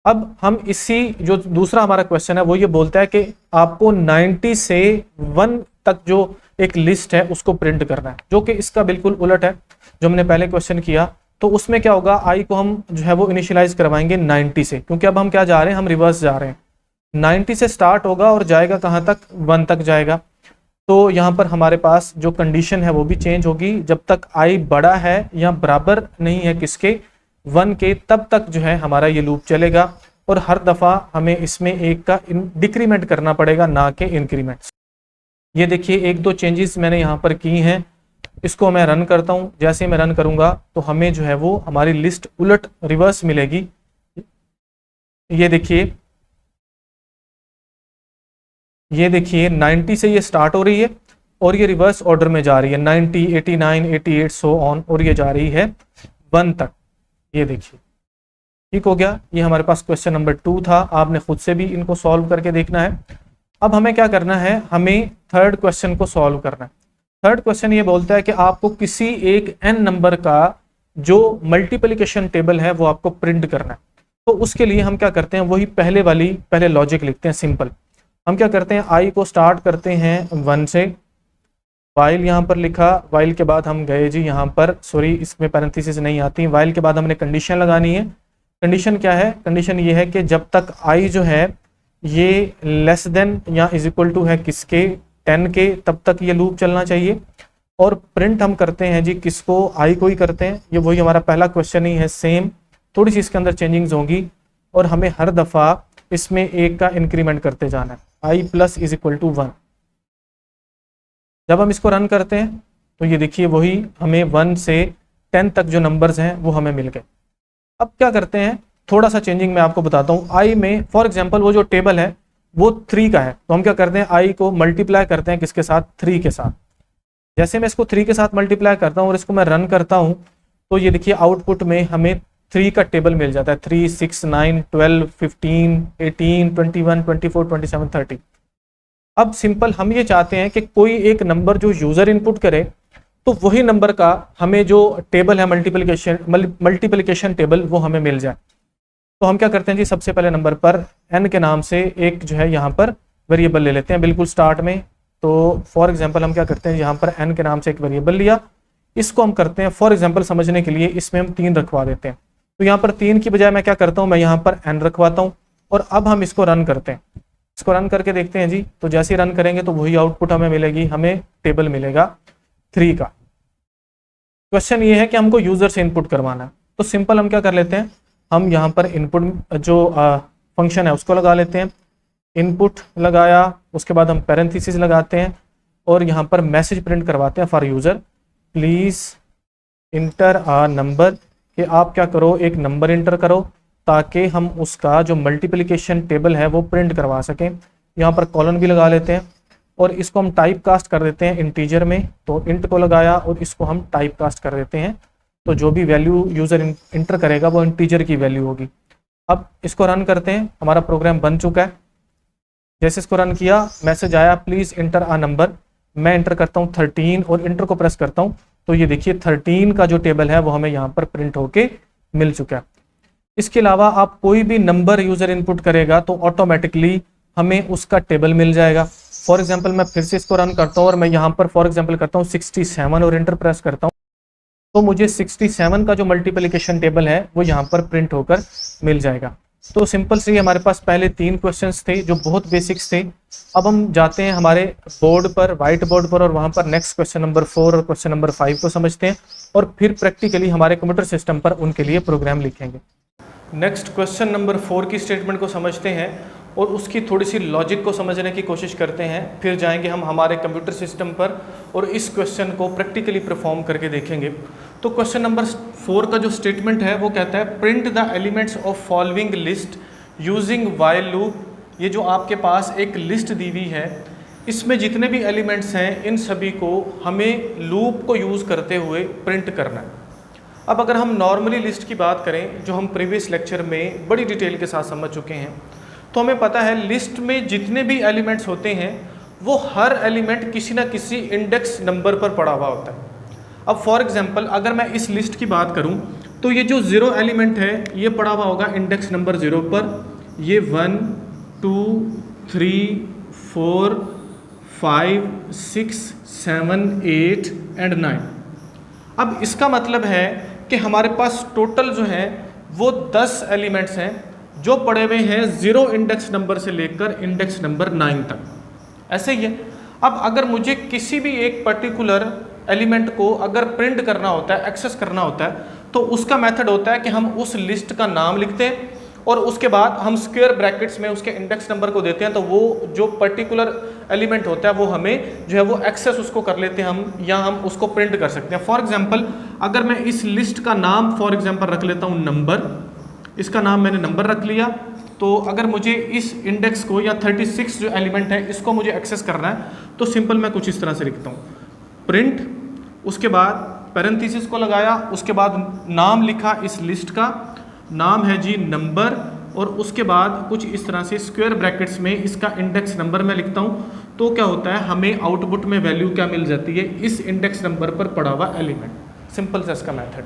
अब हम इसी जो दूसरा हमारा क्वेश्चन है वो ये बोलता है कि आपको 90 से 1 तक जो एक लिस्ट है उसको प्रिंट करना है, जो कि इसका बिल्कुल उलट है जो हमने पहले क्वेश्चन किया। तो उसमें क्या होगा, आई को हम जो है वो इनिशियलाइज करवाएंगे 90 से, क्योंकि अब हम क्या जा रहे हैं, हम रिवर्स जा रहे हैं। 90 से स्टार्ट होगा और जाएगा कहाँ तक, 1 तक जाएगा। तो यहाँ पर हमारे पास जो कंडीशन है वो भी चेंज होगी, जब तक आई बड़ा है या बराबर नहीं है किसके, 1 के, तब तक जो है हमारा ये लूप चलेगा और हर दफ़ा हमें इसमें 1 का डिक्रीमेंट करना पड़ेगा, ना कि इंक्रीमेंट। ये देखिए 1-2 चेंजेस मैंने यहाँ पर की हैं। इसको मैं रन करता हूँ, जैसे ही मैं रन करूँगा तो हमें जो है वो हमारी लिस्ट उलट रिवर्स मिलेगी। ये देखिए 90 से ये स्टार्ट हो रही है और ये रिवर्स ऑर्डर में जा रही है 90, 89, 88 सो ऑन, और ये जा रही है 1 तक। ये देखिए ठीक हो गया। ये हमारे पास क्वेश्चन नंबर 2 था, आपने खुद से भी इनको सॉल्व करके देखना है। अब हमें क्या करना है, हमें थर्ड क्वेश्चन को सॉल्व करना है। थर्ड क्वेश्चन ये बोलता है कि आपको किसी एक n नंबर का जो मल्टीप्लिकेशन टेबल है वो आपको प्रिंट करना है। तो उसके लिए हम क्या करते हैं, वही पहले लॉजिक लिखते हैं सिंपल। हम क्या करते हैं, आई को स्टार्ट करते हैं 1 से, वाइल यहाँ पर लिखा, वाइल के बाद हम गए जी यहाँ पर, सॉरी इसमें पैरेंथेसिस नहीं आती, वाइल के बाद हमने कंडीशन लगानी है। कंडीशन क्या है, कंडीशन ये है कि जब तक आई जो है ये लेस देन या इज इक्वल टू है किसके, 10 के, तब तक ये लूप चलना चाहिए। और प्रिंट हम करते हैं जी किसको, आई को ही करते हैं। ये वही हमारा पहला क्वेश्चन ही है सेम, थोड़ी सी इसके अंदर चेंजिंग्स होंगी और हमें हर दफ़ा इसमें 1 का इंक्रीमेंट करते जाना है, आई प्लस इज इक्वल टू 1। जब हम इसको रन करते हैं तो ये देखिए वही हमें 1 से 10 तक जो नंबर्स हैं वो हमें मिल गए। अब क्या करते हैं, थोड़ा सा चेंजिंग मैं आपको बताता हूँ। आई में फॉर एग्जांपल वो जो टेबल है वो 3 का है, तो हम क्या करते हैं, आई को मल्टीप्लाई करते हैं किसके साथ, 3 के साथ। जैसे मैं इसको 3 के साथ मल्टीप्लाई करता हूँ और इसको मैं रन करता हूँ तो ये देखिए आउटपुट में हमें 3 का टेबल मिल जाता है, 3, 6, 9, 12, 15, 18, 21, 24, 27, 30। अब सिंपल हम ये चाहते हैं कि कोई एक नंबर जो यूजर इनपुट करे तो वही नंबर का हमें जो टेबल है मल्टीप्लिकेशन टेबल वो हमें मिल जाए। तो हम क्या करते हैं जी, सबसे पहले नंबर पर n के नाम से एक जो है यहाँ पर वेरिएबल ले लेते हैं बिल्कुल स्टार्ट में। तो फॉर एग्जांपल हम क्या करते हैं, यहाँ पर n के नाम से एक वेरिएबल लिया, इसको हम करते हैं फॉर एग्जांपल समझने के लिए इसमें हम 3 रखवा देते हैं। तो यहाँ पर 3 की बजाय मैं क्या करता हूँ, मैं यहाँ पर n रखवाता हूँ और अब हम इसको रन करते हैं। इसको रन करके देखते हैं जी, तो जैसे ही रन करेंगे तो वही आउटपुट हमें मिलेगी, हमें टेबल मिलेगा 3 का। क्वेश्चन ये है कि हमको यूजर से इनपुट करवाना है। तो सिंपल हम क्या कर लेते हैं, हम यहाँ पर इनपुट जो फंक्शन है उसको लगा लेते हैं, इनपुट लगाया, उसके बाद हम पैरेंथेसिस लगाते हैं और यहाँ पर मैसेज प्रिंट करवाते हैं for user please enter a number, कि आप क्या करो एक नंबर इंटर करो ताकि हम उसका जो मल्टीप्लिकेशन टेबल है वो प्रिंट करवा सकें। यहाँ पर कॉलन भी लगा लेते हैं और इसको हम टाइप कास्ट कर देते हैं इंटीजर में। तो इंट को लगाया और इसको हम टाइप कास्ट कर देते हैं, तो जो भी वैल्यू यूजर इंटर करेगा वो इंटीजर की वैल्यू होगी। अब इसको रन करते हैं, हमारा प्रोग्राम बन चुका है। जैसे इसको रन किया मैसेज आया प्लीज इंटर आ नंबर, मैं इंटर करता हूँ 13 और इंटर को प्रेस करता हूँ तो ये देखिए 13 का जो टेबल है वो हमें यहाँ पर प्रिंट होके मिल चुका है। इसके अलावा आप कोई भी नंबर यूजर इनपुट करेगा तो ऑटोमेटिकली हमें उसका टेबल मिल जाएगा। फॉर एग्जांपल मैं फिर से इसको रन करता हूँ और मैं यहाँ पर फॉर एग्जांपल करता हूँ 67 और इंटर प्रेस करता हूँ तो मुझे 67 का जो मल्टीप्लिकेशन टेबल है वो यहाँ पर प्रिंट होकर मिल जाएगा। तो सिंपल से हमारे पास पहले 3 क्वेश्चंस थे जो बहुत बेसिक्स थे। अब हम जाते हैं हमारे बोर्ड पर, व्हाइट बोर्ड पर, और वहाँ पर नेक्स्ट क्वेश्चन नंबर 4 और क्वेश्चन नंबर 5 को समझते हैं और फिर प्रैक्टिकली हमारे कंप्यूटर सिस्टम पर उनके लिए प्रोग्राम लिखेंगे। नेक्स्ट क्वेश्चन नंबर 4 की स्टेटमेंट को समझते हैं और उसकी थोड़ी सी लॉजिक को समझने की कोशिश करते हैं, फिर जाएंगे हम हमारे कंप्यूटर सिस्टम पर और इस क्वेश्चन को प्रैक्टिकली परफॉर्म करके देखेंगे। तो क्वेश्चन नंबर 4 का जो स्टेटमेंट है वो कहता है print the elements of following list using while loop. ये जो आपके पास एक लिस्ट दी हुई है इसमें जितने भी एलिमेंट्स हैं इन सभी को हमें लूप को यूज़ करते हुए प्रिंट करना है। अब अगर हम नॉर्मली लिस्ट की बात करें जो हम प्रीवियस लेक्चर में बड़ी डिटेल के साथ समझ चुके हैं, तो हमें पता है लिस्ट में जितने भी एलिमेंट्स होते हैं वो हर एलिमेंट किसी ना किसी इंडेक्स नंबर पर पड़ा हुआ होता है। अब फॉर एग्जांपल अगर मैं इस लिस्ट की बात करूं तो ये जो 0 एलिमेंट है ये पड़ा हुआ होगा इंडेक्स नंबर 0 पर। ये 1, 2, 3, 4, 5, 6, 7, 8 एंड 9। अब इसका मतलब है कि हमारे पास टोटल जो है वो 10 एलिमेंट्स हैं जो पड़े हुए हैं 0 इंडेक्स नंबर से लेकर इंडेक्स नंबर 9 तक। ऐसे ही है। अब अगर मुझे किसी भी एक पर्टिकुलर एलिमेंट को अगर प्रिंट करना होता है, एक्सेस करना होता है, तो उसका मेथड होता है कि हम उस लिस्ट का नाम लिखते हैं और उसके बाद हम स्क्वायर ब्रैकेट्स में उसके इंडेक्स नंबर को देते हैं, तो वो जो पर्टिकुलर एलिमेंट होता है वो हमें जो है वो एक्सेस उसको कर लेते हैं हम, या हम उसको प्रिंट कर सकते हैं। फॉर एग्जांपल अगर मैं इस लिस्ट का नाम फॉर एग्जांपल रख लेता हूँ नंबर, इसका नाम मैंने नंबर रख लिया, तो अगर मुझे इस इंडेक्स को या 36 जो एलिमेंट है इसको मुझे एक्सेस करना है तो सिंपल मैं कुछ इस तरह से लिखता हूँ प्रिंट, उसके बाद पैरेंथेसिस को लगाया, उसके बाद नाम लिखा, इस लिस्ट का नाम है जी नंबर, और उसके बाद कुछ इस तरह से स्क्वायर ब्रैकेट्स में इसका इंडेक्स नंबर मैं लिखता हूँ। तो क्या होता है हमें आउटपुट में वैल्यू क्या मिल जाती है, इस इंडेक्स नंबर पर पड़ा हुआ एलिमेंट। सिंपल सा इसका मेथड।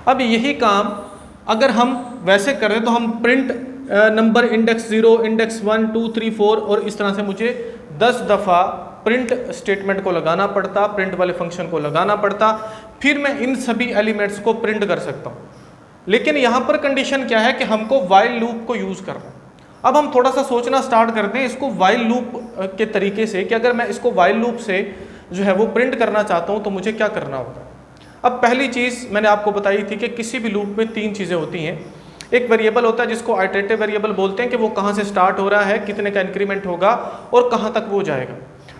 अब यही काम अगर हम वैसे करें तो हम प्रिंट नंबर इंडेक्स 0, इंडेक्स 1, 2, 3, 4 और इस तरह से मुझे 10 दफ़ा प्रिंट स्टेटमेंट को लगाना पड़ता, प्रिंट वाले फंक्शन को लगाना पड़ता, फिर मैं इन सभी एलिमेंट्स को प्रिंट कर सकता हूँ। लेकिन यहाँ पर कंडीशन क्या है कि हमको व्हाइल लूप को यूज़ करना है। अब हम थोड़ा सा सोचना स्टार्ट करते हैं इसको व्हाइल लूप के तरीके से कि अगर मैं इसको व्हाइल लूप से जो है वो प्रिंट करना चाहता हूँ तो मुझे क्या करना होगा। अब पहली चीज़ मैंने आपको बताई थी कि किसी भी लूप में 3 चीज़ें होती हैं। एक वेरिएबल होता है जिसको आइटरेटिव वेरिएबल बोलते हैं कि वो कहाँ से स्टार्ट हो रहा है, कितने का इंक्रीमेंट होगा और कहाँ तक वो जाएगा।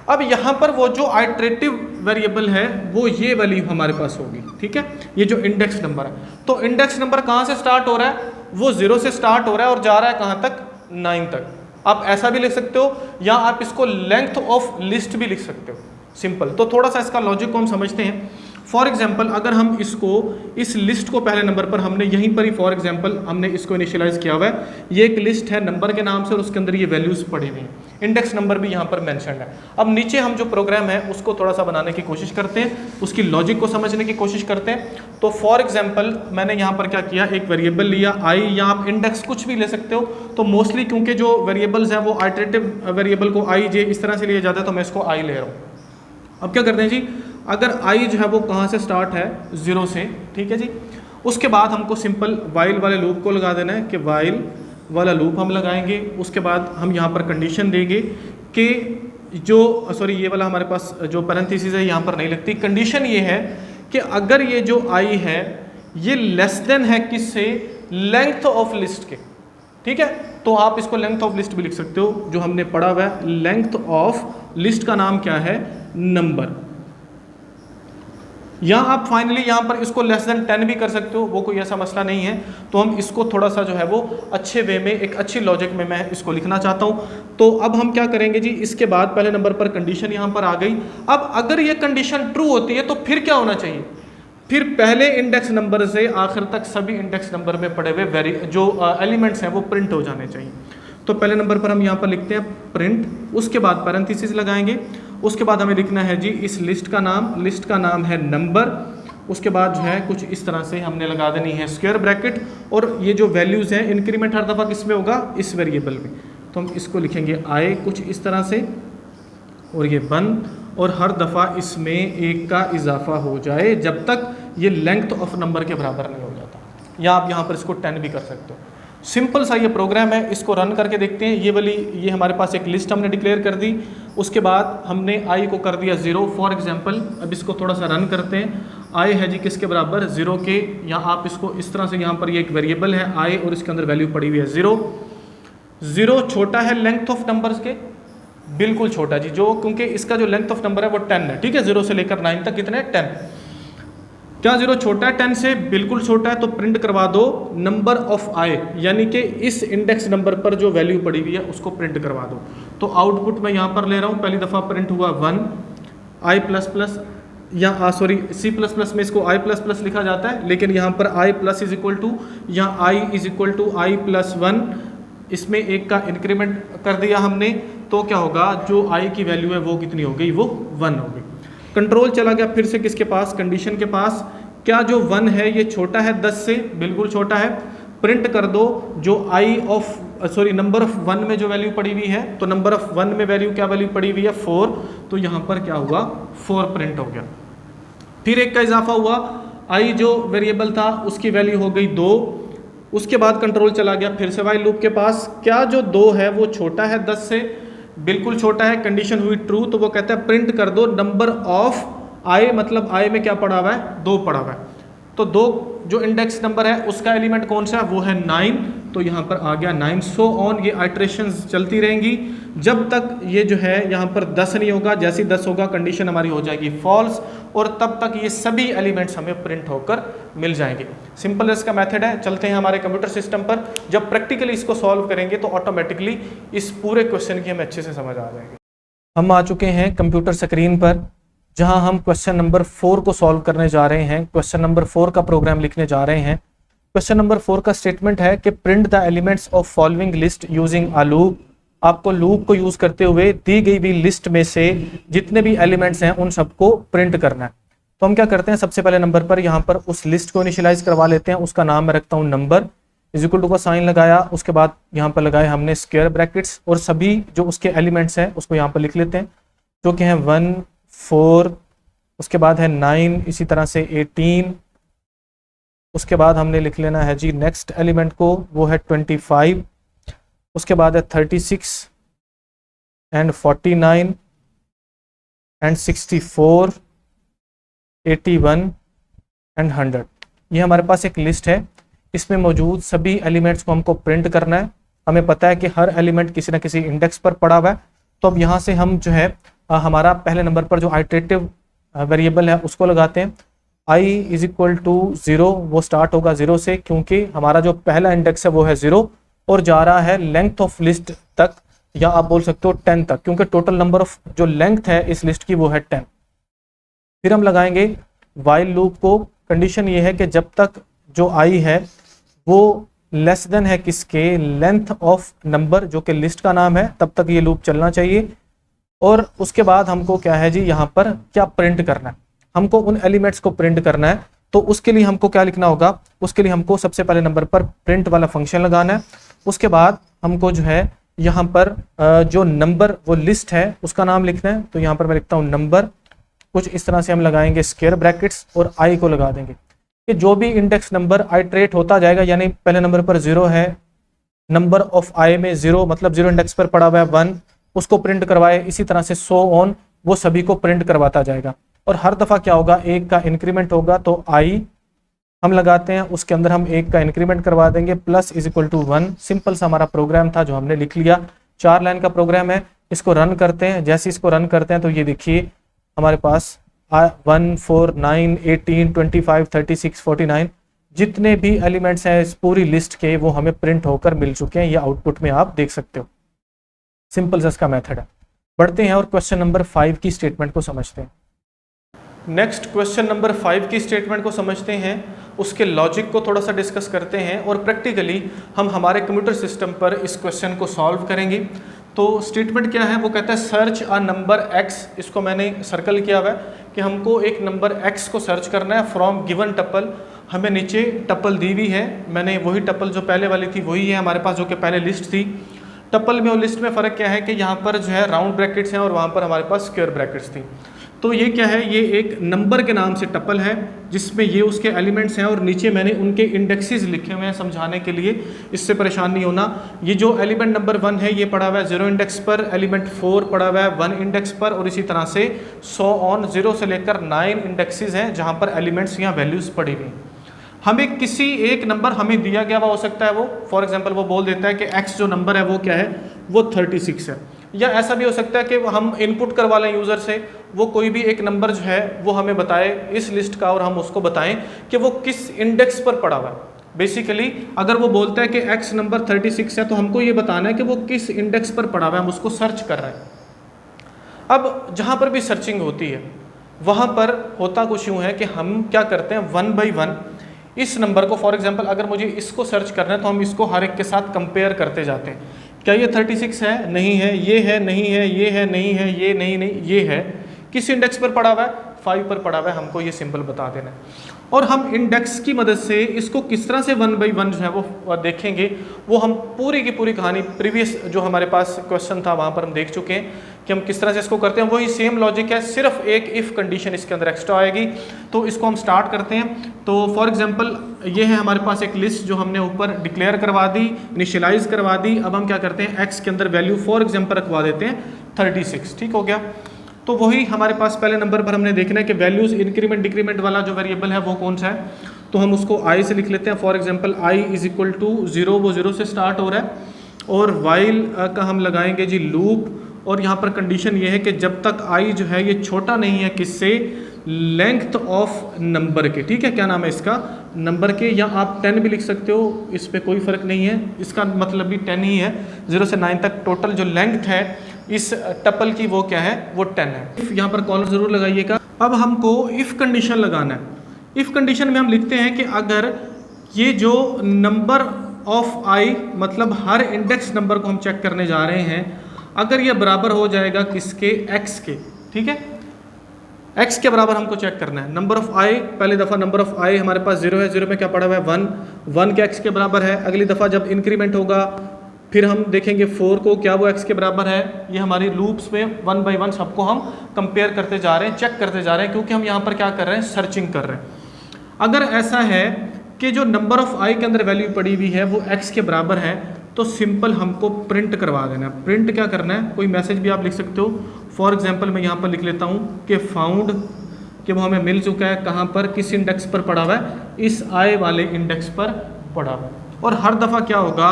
अब यहाँ पर वो जो आइटरेटिव वेरिएबल है वो ये वाली हमारे पास होगी, ठीक है, ये जो इंडेक्स नंबर है। तो इंडेक्स नंबर कहाँ से स्टार्ट हो रहा है, वो 0 से स्टार्ट हो रहा है और जा रहा है कहाँ तक, 9 तक। आप ऐसा भी लिख सकते हो या आप इसको लेंथ ऑफ लिस्ट भी लिख सकते हो, सिंपल। तो थोड़ा सा इसका लॉजिक को हम समझते हैं। फॉर एग्जांपल अगर हम इसको इस लिस्ट को पहले नंबर पर हमने यहीं पर ही फॉर एग्जांपल हमने इसको इनिशियलाइज किया हुआ है, ये एक लिस्ट है नंबर के नाम से और उसके अंदर ये वैल्यूज पड़ी हुई हैं, इंडेक्स नंबर भी यहाँ पर मेंशन है। अब नीचे हम जो प्रोग्राम है उसको थोड़ा सा बनाने की कोशिश करते हैं, उसकी लॉजिक को समझने की कोशिश करते हैं। तो फॉर एग्जाम्पल मैंने यहाँ पर क्या किया, एक वेरिएबल लिया आई, या आप इंडेक्स कुछ भी ले सकते हो। तो मोस्टली क्योंकि जो वेरिएबल्स हैं वो आइटरेटिव वेरिएबल को आई जे इस तरह से लिया जाता है, तो मैं इसको आई ले रहा हूँ। अब क्या करते हैं जी, अगर आई जो है वो कहाँ से स्टार्ट है, 0 से, ठीक है जी। उसके बाद हमको सिंपल वाइल वाले लूप को लगा देना है कि वाइल वाला लूप हम लगाएंगे। उसके बाद हम यहाँ पर कंडीशन देंगे कि जो सॉरी ये वाला हमारे पास जो पैरेंथेसिस है यहाँ पर नहीं लगती। कंडीशन ये है कि अगर ये जो आई है ये लेस देन है किससे, लेंथ ऑफ लिस्ट के, ठीक है। तो आप इसको लेंथ ऑफ लिस्ट भी लिख सकते हो, जो हमने पढ़ा हुआ है लेंथ ऑफ लिस्ट का नाम क्या है, नंबर। या आप फाइनली यहाँ पर इसको लेस देन 10 भी कर सकते हो, वो कोई ऐसा मसला नहीं है। तो हम इसको थोड़ा सा जो है वो अच्छे वे में, एक अच्छी लॉजिक में मैं इसको लिखना चाहता हूँ। तो अब हम क्या करेंगे जी, इसके बाद पहले नंबर पर कंडीशन यहाँ पर आ गई। अब अगर ये कंडीशन ट्रू होती है तो फिर क्या होना चाहिए, फिर पहले इंडेक्स नंबर से आखिर तक सभी इंडेक्स नंबर में पड़े हुए जो एलिमेंट्स हैं वो प्रिंट हो जाने चाहिए। तो पहले नंबर पर हम यहाँ पर लिखते हैं प्रिंट, उसके बाद पैरेंथेसिस लगाएंगे, उसके बाद हमें लिखना है जी इस लिस्ट का नाम है नंबर। उसके बाद जो है कुछ इस तरह से हमने लगा देनी है स्क्वायर ब्रैकेट, और ये जो वैल्यूज़ हैं इंक्रीमेंट हर दफ़ा किस में होगा, इस वेरिएबल में। तो हम इसको लिखेंगे आई कुछ इस तरह से, और ये 1, और हर दफ़ा इसमें 1 का इजाफा हो जाए जब तक ये लेंथ ऑफ नंबर के बराबर नहीं हो जाता। या आप यहाँ पर इसको 10 भी कर सकते हो। सिंपल सा ये प्रोग्राम है, इसको रन करके देखते हैं। ये हमारे पास एक लिस्ट हमने डिक्लेयर कर दी, उसके बाद हमने आई को कर दिया 0 फॉर एग्जांपल। अब इसको थोड़ा सा रन करते हैं। आई है जी किसके बराबर, 0 के। या आप इसको इस तरह से, यहाँ पर ये एक वेरिएबल है आई और इसके अंदर वैल्यू पड़ी हुई है 0। 0 छोटा है लेंथ ऑफ नंबर्स के, बिल्कुल छोटा जी, जो क्योंकि इसका जो लेंथ ऑफ नंबर है वो 10 है, ठीक है। 0 से लेकर 9 तक कितने, 10। क्या 0 छोटा है 10 से, बिल्कुल छोटा है। तो प्रिंट करवा दो नंबर ऑफ आई, यानी कि इस इंडेक्स नंबर पर जो वैल्यू पड़ी हुई है उसको प्रिंट करवा दो। तो आउटपुट मैं यहाँ पर ले रहा हूँ, पहली दफ़ा प्रिंट हुआ 1 आई प्लस प्लस, या सॉरी C++ में इसको I++ लिखा जाता है, लेकिन यहाँ पर I plus is equal to, या I is equal to I plus 1, इसमें 1 का इंक्रीमेंट कर दिया हमने। तो क्या होगा, जो I की वैल्यू है वो कितनी हो गई, वो 1 हो गई। कंट्रोल चला गया फिर से किसके पास, कंडीशन के पास। क्या जो 1 है ये छोटा है 10 से, बिल्कुल छोटा है। प्रिंट कर दो जो नंबर ऑफ 1 में जो वैल्यू पड़ी हुई है। तो नंबर ऑफ 1 में वैल्यू क्या वैल्यू पड़ी हुई है, 4। तो यहाँ पर क्या हुआ, 4 प्रिंट हो गया। फिर 1 का इजाफा हुआ, आई जो वेरिएबल था उसकी वैल्यू हो गई 2। उसके बाद कंट्रोल चला गया फिर से वाइल लूप के पास। क्या जो 2 है वो छोटा है 10 से, बिल्कुल छोटा है। कंडीशन हुई ट्रू, तो वो कहता है प्रिंट कर दो नंबर ऑफ आई, मतलब आई में क्या पड़ा हुआ है, 2 पड़ा हुआ है। तो 2 जो इंडेक्स नंबर है उसका एलिमेंट कौन सा है, वो है 9। तो यहाँ पर आ गया 9। सो ऑन, ये आइट्रेशंस चलती रहेंगी जब तक ये जो है यहाँ पर 10 नहीं होगा। जैसे ही 10 होगा कंडीशन हमारी हो जाएगी फॉल्स, और तब तक ये सभी एलिमेंट्स हमें प्रिंट होकर मिल जाएंगे। सिंपल इसका मेथड है। चलते हैं हमारे कंप्यूटर सिस्टम पर। जब प्रैक्टिकली इसको सॉल्व करेंगे तो ऑटोमेटिकली इस पूरे क्वेश्चन की हमें अच्छे से समझ आ जाएगी। हम आ चुके हैं कंप्यूटर स्क्रीन पर, जहां हम क्वेश्चन नंबर 4 को सॉल्व करने जा रहे हैं। क्वेश्चन नंबर 4 का प्रोग्राम लिखने जा रहे हैं। क्वेश्चन नंबर 4 का स्टेटमेंट है कि print the elements of following list using a loop. आपको लूप को यूज करते हुए दी गई हुई लिस्ट में से जितने भी एलिमेंट्स हैं उन सबको प्रिंट करना है। तो हम क्या करते हैं, सबसे पहले नंबर पर यहाँ पर उस लिस्ट को इनिशियलाइज करवा लेते हैं। उसका नाम मैं रखता हूँ नंबर, इज इक्वल टू का साइन लगाया। उसके बाद यहाँ पर लगाए हमने स्क्वायर ब्रैकेट्स, और सभी जो उसके एलिमेंट्स हैं उसको यहाँ पर लिख लेते हैं, जो कि हैं 1, 4, उसके बाद है 9, इसी तरह से 18। उसके बाद हमने लिख लेना है जी नेक्स्ट एलिमेंट को, वो है 25। उसके बाद है 36 एंड 49 एंड 64, 81 एंड 100। ये हमारे पास एक लिस्ट है, इसमें मौजूद सभी एलिमेंट्स को हमको प्रिंट करना है। हमें पता है कि हर एलिमेंट किसी न किसी इंडेक्स पर पड़ा हुआ है। तो अब यहाँ से हम जो है हमारा पहले नंबर पर जो आइटरेटिव वेरिएबल है उसको लगाते हैं। i इज इक्वल टू 0, वो स्टार्ट होगा 0 से, क्योंकि हमारा जो पहला इंडेक्स है वो है 0 और जा रहा है लेंथ ऑफ लिस्ट तक, या आप बोल सकते हो 10 तक, क्योंकि टोटल नंबर ऑफ जो लेंथ है इस लिस्ट की वो है 10। फिर हम लगाएंगे वाइल लूप को कंडीशन ये है कि जब तक जो आई है वो लेस देन है किसके, लेंथ ऑफ नंबर जो कि लिस्ट का नाम है, तब तक ये लूप चलना चाहिए। और उसके बाद हमको क्या है जी, यहाँ पर क्या प्रिंट करना है, हमको उन एलिमेंट्स को प्रिंट करना है। तो उसके लिए हमको क्या लिखना होगा, उसके लिए हमको सबसे पहले नंबर पर प्रिंट वाला फंक्शन लगाना है। उसके बाद हमको जो है यहाँ पर जो नंबर वो लिस्ट है उसका नाम लिखना है। तो यहाँ पर मैं लिखता हूँ नंबर, कुछ इस तरह से हम लगाएंगे स्क्वायर ब्रैकेट्स और आई को लगा देंगे कि जो भी इंडेक्स नंबर आइट्रेट होता जाएगा, यानी पहले नंबर पर 0 है, नंबर ऑफ आई में 0 मतलब 0 इंडेक्स पर पड़ा हुआ है 1, उसको प्रिंट करवाए, इसी तरह से सो ऑन वो सभी को प्रिंट करवाता जाएगा। और हर दफा क्या होगा, 1 का इंक्रीमेंट होगा तो आई हम लगाते हैं, उसके अंदर हम 1 का इंक्रीमेंट करवा देंगे, plus is equal to 1। Simple सा हमारा प्रोग्राम था जो हमने लिख लिया, 4 लाइन का प्रोग्राम है। इसको रन करते हैं, जैसे इसको रन करते हैं तो ये देखिए हमारे पास 1 4 9 18 25 36 49 जितने भी एलिमेंट्स हैं इस पूरी लिस्ट के वो हमें प्रिंट होकर मिल चुके हैं। ये आउटपुट में आप देख सकते हो। सिंपल सा इसका मेथड है। बढ़ते हैं और क्वेश्चन नंबर 5 की स्टेटमेंट को समझते हैं। नेक्स्ट क्वेश्चन नंबर 5 की स्टेटमेंट को समझते हैं, उसके लॉजिक को थोड़ा सा डिस्कस करते हैं और प्रैक्टिकली हम हमारे कंप्यूटर सिस्टम पर इस क्वेश्चन को सॉल्व करेंगे। तो स्टेटमेंट क्या है, वो कहता है सर्च अ नंबर x। इसको मैंने सर्कल किया हुआ है कि हमको एक नंबर x को सर्च करना है फ्रॉम गिवन टपल। हमें नीचे टपल दी हुई है, मैंने वही टपल जो पहले वाली थी वही है हमारे पास, जो कि पहले लिस्ट थी। टपल में और लिस्ट में फ़र्क क्या है कि यहाँ पर जो है राउंड ब्रैकेट्स हैं और वहाँ पर हमारे पास स्क्वायर ब्रैकेट्स थी। तो ये क्या है, ये एक नंबर के नाम से टपल है जिसमें ये उसके एलिमेंट्स हैं और नीचे मैंने उनके इंडेक्सेस लिखे हुए हैं समझाने के लिए, इससे परेशान नहीं होना। ये जो एलिमेंट नंबर 1 है ये पड़ा हुआ है 0 इंडेक्स पर, एलिमेंट 4 पड़ा हुआ है 1 इंडेक्स पर, और इसी तरह से सो ऑन 0 से लेकर 9 इंडेक्सेस हैं जहाँ पर एलिमेंट्स यहाँ वैल्यूज़ पड़ी हुई। हमें किसी एक नंबर हमें दिया गया हुआ हो सकता है, वो फॉर एग्जांपल वो बोल देता है कि x जो नंबर है वो क्या है, वो 36 है। या ऐसा भी हो सकता है कि हम इनपुट करवा लें यूज़र से, वो कोई भी एक नंबर जो है वो हमें बताए इस लिस्ट का और हम उसको बताएं कि वो किस इंडेक्स पर पड़ा हुआ है। बेसिकली अगर वो बोलता है कि x नंबर 36 है तो हमको ये बताना है कि वो किस इंडेक्स पर पड़ा हुआ है, हम उसको सर्च कर रहे हैं। अब जहाँ पर भी सर्चिंग होती है वहाँ पर होता कुछ यूँ है कि हम क्या करते हैं, 1 बाई 1 इस नंबर को, फॉर एग्जांपल अगर मुझे इसको सर्च करना है तो हम इसको हर एक के साथ कंपेयर करते जाते हैं। क्या ये 36 है, नहीं है, ये है, नहीं है, ये है, नहीं है, ये नहीं, ये है। किस इंडेक्स पर पड़ा हुआ है, 5 पर पड़ा हुआ है, हमको ये सिंपल बता देना है। और हम इंडेक्स की मदद से इसको किस तरह से 1 बाई 1 जो है वो देखेंगे, वो हम पूरी की पूरी कहानी प्रीवियस जो हमारे पास क्वेश्चन था वहाँ पर हम देख चुके हैं कि हम किस तरह से इसको करते हैं। वही सेम लॉजिक है, सिर्फ एक इफ़ कंडीशन इसके अंदर एक्स्ट्रा आएगी। तो इसको हम स्टार्ट करते हैं। तो फॉर एग्जांपल ये है हमारे पास एक लिस्ट जो हमने ऊपर डिक्लेयर करवा दी, इनिशियलाइज करवा दी। अब हम क्या करते हैं, एक्स के अंदर वैल्यू फॉर एग्जांपल रखवा देते हैं 36। ठीक हो गया। तो वही हमारे पास पहले नंबर पर हमने देखना है कि वैल्यूज़ इंक्रीमेंट डिक्रीमेंट वाला जो वेरिएबल है वो कौन सा है। तो हम उसको i से लिख लेते हैं। For example i is equal to 0, वो 0 से स्टार्ट हो रहा है। और वाइल का हम लगाएंगे जी लूप, और यहाँ पर कंडीशन ये है कि जब तक i जो है ये छोटा नहीं है किससे, लेंथ ऑफ नंबर के। ठीक है, क्या नाम है इसका, नंबर के, या आप 10 भी लिख सकते हो, इस पर कोई फ़र्क नहीं है, इसका मतलब भी 10 ही है। 0 से 9 तक टोटल जो लेंथ है इस टपल की वो क्या है, वो 10 है। यहाँ पर कॉलम ज़रूर लगाइएगा। अब हमको इफ़ कंडीशन लगाना है। इफ़ कंडीशन में हम लिखते हैं कि अगर ये जो नंबर ऑफ आई, मतलब हर इंडेक्स नंबर को हम चेक करने जा रहे हैं, अगर ये बराबर हो जाएगा किसके, x के। ठीक है, x के बराबर हमको चेक करना है। नंबर ऑफ i, पहली दफ़ा नंबर ऑफ i हमारे पास 0 है, 0 में क्या पड़ा हुआ है 1, 1 के x के बराबर है। अगली दफ़ा जब इंक्रीमेंट होगा फिर हम देखेंगे 4 को, क्या वो x के बराबर है। ये हमारी लूप्स में 1 बाई 1 सबको हम कंपेयर करते जा रहे हैं, चेक करते जा रहे हैं, क्योंकि हम यहाँ पर क्या कर रहे हैं, सर्चिंग कर रहे हैं। अगर ऐसा है कि जो नंबर ऑफ i के अंदर वैल्यू पड़ी हुई है वो x के बराबर है, तो सिंपल हमको प्रिंट करवा देना है। प्रिंट क्या करना है, कोई मैसेज भी आप लिख सकते हो। फॉर एग्जांपल मैं यहाँ पर लिख लेता हूँ कि फाउंड, कि वो हमें मिल चुका है, कहाँ पर, किस इंडेक्स पर पड़ा हुआ है, इस i वाले इंडेक्स पर पड़ा हुआ है। और हर दफ़ा क्या होगा,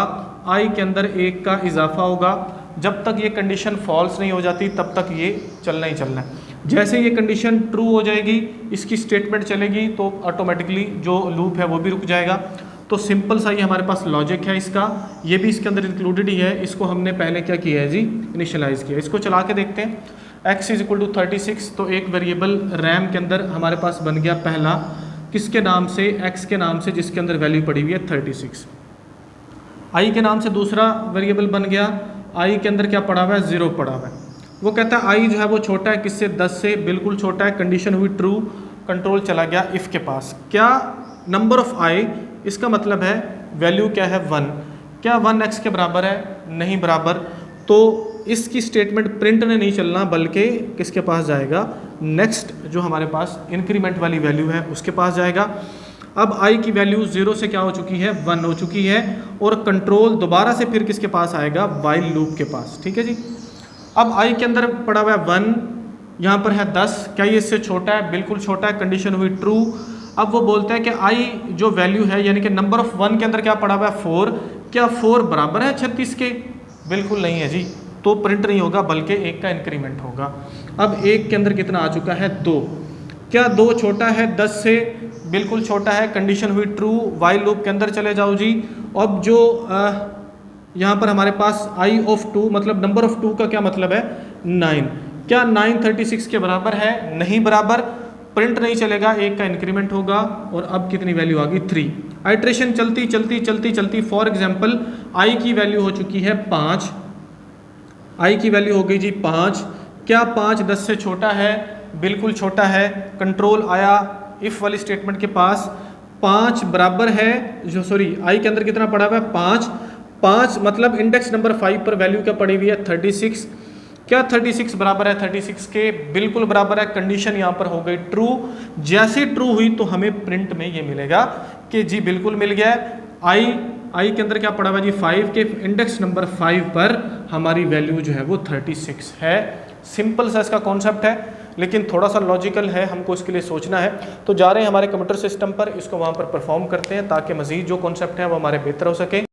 i के अंदर 1 का इजाफा होगा। जब तक ये कंडीशन फॉल्स नहीं हो जाती तब तक ये चलना ही चलना है। जैसे ये कंडीशन ट्रू हो जाएगी, इसकी स्टेटमेंट चलेगी, तो ऑटोमेटिकली जो लूप है वो भी रुक जाएगा। तो सिंपल सा ये हमारे पास लॉजिक है इसका, ये भी इसके अंदर इंक्लूडेड ही है। इसको हमने पहले क्या किया है जी, इनिशियलाइज़ किया। इसको चला के देखते हैं। x इज इक्वल टू 36, तो एक वेरिएबल रैम के अंदर हमारे पास बन गया पहला, किसके नाम से, x के नाम से, जिसके अंदर वैल्यू पड़ी हुई है 36। i के नाम से दूसरा वेरिएबल बन गया, i के अंदर क्या पड़ा हुआ है, 0 पड़ा हुआ है। वो कहता है i जो है वो छोटा है किससे, 10 से, बिल्कुल छोटा है, कंडीशन हुई ट्रू, कंट्रोल चला गया इफ़ के पास। क्या नंबर ऑफ i, इसका मतलब है वैल्यू क्या है 1, क्या 1 x के बराबर है, नहीं बराबर, तो इसकी स्टेटमेंट प्रिंट ने नहीं चलना बल्कि किसके पास जाएगा, नेक्स्ट जो हमारे पास इंक्रीमेंट वाली वैल्यू है उसके पास जाएगा। अब i की वैल्यू 0 से क्या हो चुकी है, 1 हो चुकी है, और कंट्रोल दोबारा से फिर किसके पास आएगा, वाइल लूप के पास। ठीक है जी। अब i के अंदर पड़ा हुआ है 1, यहाँ पर है 10, क्या ये इससे छोटा है, बिल्कुल छोटा है, कंडीशन हुई ट्रू। अब वो बोलते हैं कि i जो वैल्यू है यानी कि नंबर ऑफ 1 के अंदर क्या पड़ा हुआ है 4, क्या 4 बराबर है 36 के, बिल्कुल नहीं है जी, तो प्रिंट नहीं होगा बल्कि 1 का इंक्रीमेंट होगा। अब 1 के अंदर कितना आ चुका है 2, क्या 2 छोटा है 10 से, बिल्कुल छोटा है, कंडीशन हुई ट्रू, वाइल लूप के अंदर चले जाओ जी। अब जो यहाँ पर हमारे पास i ऑफ 2 मतलब नंबर ऑफ 2 का क्या मतलब है 9, क्या 9 36 के बराबर है, नहीं बराबर, प्रिंट नहीं चलेगा, 1 का इंक्रीमेंट होगा। और अब कितनी वैल्यू आ गई 3, आइट्रेशन चलती चलती चलती चलती, फॉर एग्जाम्पल i की वैल्यू हो चुकी है 5, i की वैल्यू हो गई जी 5, क्या 5 10 से छोटा है, बिल्कुल छोटा है, कंट्रोल आया इफ़ वाली स्टेटमेंट के पास, 5 बराबर है, जो सॉरी i के अंदर कितना पड़ा हुआ है 5 मतलब इंडेक्स नंबर 5 पर वैल्यू क्या पड़ी हुई है 36, क्या 36 बराबर है 36 के, बिल्कुल बराबर है, कंडीशन यहाँ पर हो गई ट्रू। जैसे ट्रू हुई तो हमें प्रिंट में ये मिलेगा कि जी बिल्कुल मिल गया है, i के अंदर क्या पड़ा हुआ जी 5 के, इंडेक्स नंबर 5 पर हमारी वैल्यू जो है वो 36 है। सिंपल सा इसका कॉन्सेप्ट है, लेकिन थोड़ा सा लॉजिकल है, हमको इसके लिए सोचना है। तो जा रहे हैं हमारे कंप्यूटर सिस्टम पर, इसको वहाँ पर परफॉर्म करते हैं ताकि मज़ीद जो कॉन्सेप्ट है वो हमारे बेहतर हो सके।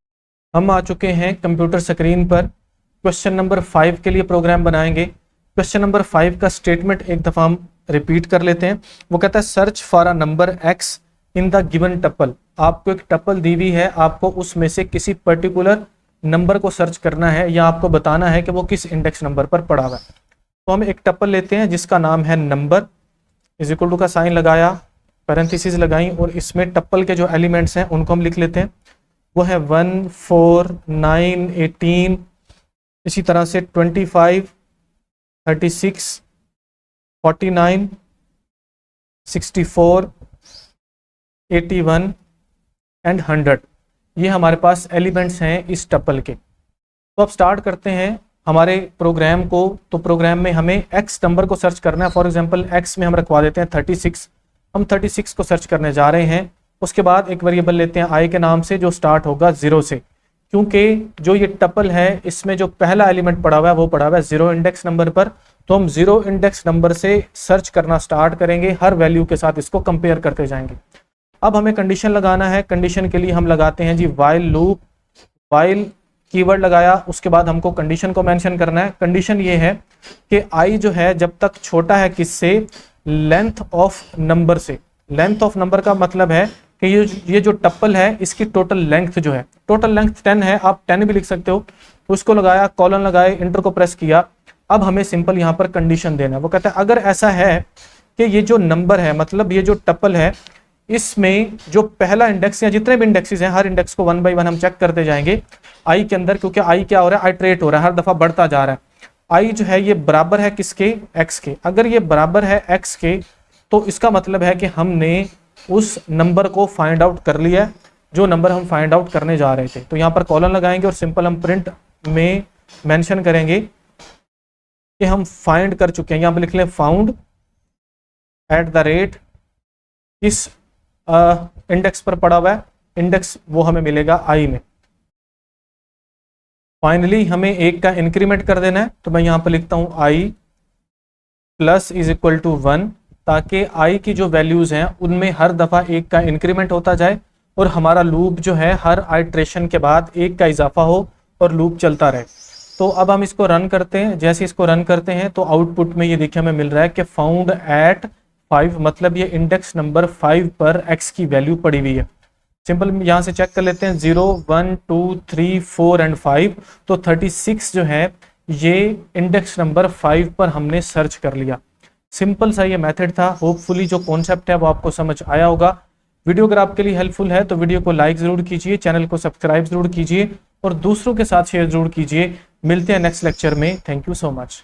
हम आ चुके हैं कंप्यूटर स्क्रीन पर, क्वेश्चन नंबर 5 के लिए प्रोग्राम बनाएंगे। क्वेश्चन नंबर 5 का स्टेटमेंट एक दफ़ा हम रिपीट कर लेते हैं। वो कहता है search for a number x in the given tuple, आपको एक टपल दी हुई है, आपको उसमें से किसी पर्टिकुलर नंबर को सर्च करना है या आपको बताना है कि वो किस इंडेक्स नंबर पर पड़ा हुआ है। तो हम एक टपल लेते हैं जिसका नाम है नंबर, इज इक्वल टू का साइन लगाया, पैरेंथेसिस लगाई, और इसमें टप्पल के जो एलिमेंट्स हैं उनको हम लिख लेते हैं। वो है 1 4 9 18, इसी तरह से 25 36 49 64 81 एंड 100, ये हमारे पास एलिमेंट्स हैं इस टप्पल के। तो अब स्टार्ट करते हैं हमारे प्रोग्राम को। तो प्रोग्राम में हमें x नंबर को सर्च करना है। फॉर एग्जांपल x में हम रखवा देते हैं 36, हम 36 को सर्च करने जा रहे हैं। उसके बाद एक वेरिएबल लेते हैं i के नाम से जो स्टार्ट होगा 0 से, क्योंकि जो ये टपल है इसमें जो पहला एलिमेंट पड़ा हुआ है वो पड़ा हुआ है 0 इंडेक्स नंबर पर। तो हम 0 इंडेक्स नंबर से सर्च करना स्टार्ट करेंगे, हर वैल्यू के साथ इसको कंपेयर करते जाएंगे। अब हमें कंडीशन लगाना है, कंडीशन के लिए हम लगाते हैं जी वाइल लूप, वाइल कीवर्ड लगाया, उसके बाद हमको कंडीशन को मेंशन करना है। कंडीशन ये है कि i जो है जब तक छोटा है किससे, लेंथ ऑफ नंबर से। लेंथ ऑफ नंबर का मतलब है कि ये जो टप्पल है इसकी टोटल लेंथ जो है, टोटल लेंथ 10 है, आप 10 भी लिख सकते हो। तो उसको लगाया, कॉलन लगाए, इंटर को प्रेस किया। अब हमें सिंपल यहाँ पर कंडीशन देना है। वो कहता है अगर ऐसा है कि ये जो नंबर है मतलब ये जो टप्पल है इसमें जो पहला इंडेक्स या जितने भी इंडेक्सेस हैं हर इंडेक्स को 1 बाय 1 हम चेक करते जाएंगे i के अंदर, क्योंकि i क्या हो रहा है, आइट्रेट हो रहा है, हर दफा बढ़ता जा रहा है। i जो है ये बराबर है किसके, x के। अगर ये बराबर है x के तो इसका मतलब है कि हमने उस नंबर को फाइंड आउट कर लिया है जो नंबर हम फाइंड आउट करने जा रहे थे। तो यहाँ पर कॉलन लगाएंगे और सिंपल हम प्रिंट में मेंशन करेंगे कि हम फाइंड कर चुके हैं। यहाँ पर लिख लें फाउंड एट द रेट, इस इंडेक्स पर पड़ा हुआ है, इंडेक्स वो हमें मिलेगा i में। फाइनली हमें 1 का इंक्रीमेंट कर देना है, तो मैं यहाँ पर लिखता हूँ i plus is equal to 1, ताकि i की जो वैल्यूज़ हैं उनमें हर दफ़ा 1 का इंक्रीमेंट होता जाए और हमारा लूप जो है हर आइट्रेशन के बाद 1 का इजाफा हो और लूप चलता रहे। तो अब हम इसको रन करते हैं। जैसे इसको रन करते हैं तो आउटपुट में ये देखिए हमें मिल रहा है कि फाउंड एट 5, मतलब ये इंडेक्स नंबर 5 पर x की वैल्यू पड़ी हुई है। सिंपल यहाँ से चेक कर लेते हैं 0 1 2 3 4 एंड 5, तो 36 जो है ये इंडेक्स नंबर 5 पर हमने सर्च कर लिया। सिंपल सा ये मेथड था। होपफुली जो कॉन्सेप्ट है वो आपको समझ आया होगा। वीडियो अगर आपके लिए हेल्पफुल है तो वीडियो को लाइक ज़रूर कीजिए, चैनल को सब्सक्राइब ज़रूर कीजिए और दूसरों के साथ शेयर ज़रूर कीजिए। मिलते हैं नेक्स्ट लेक्चर में। Thank you so much.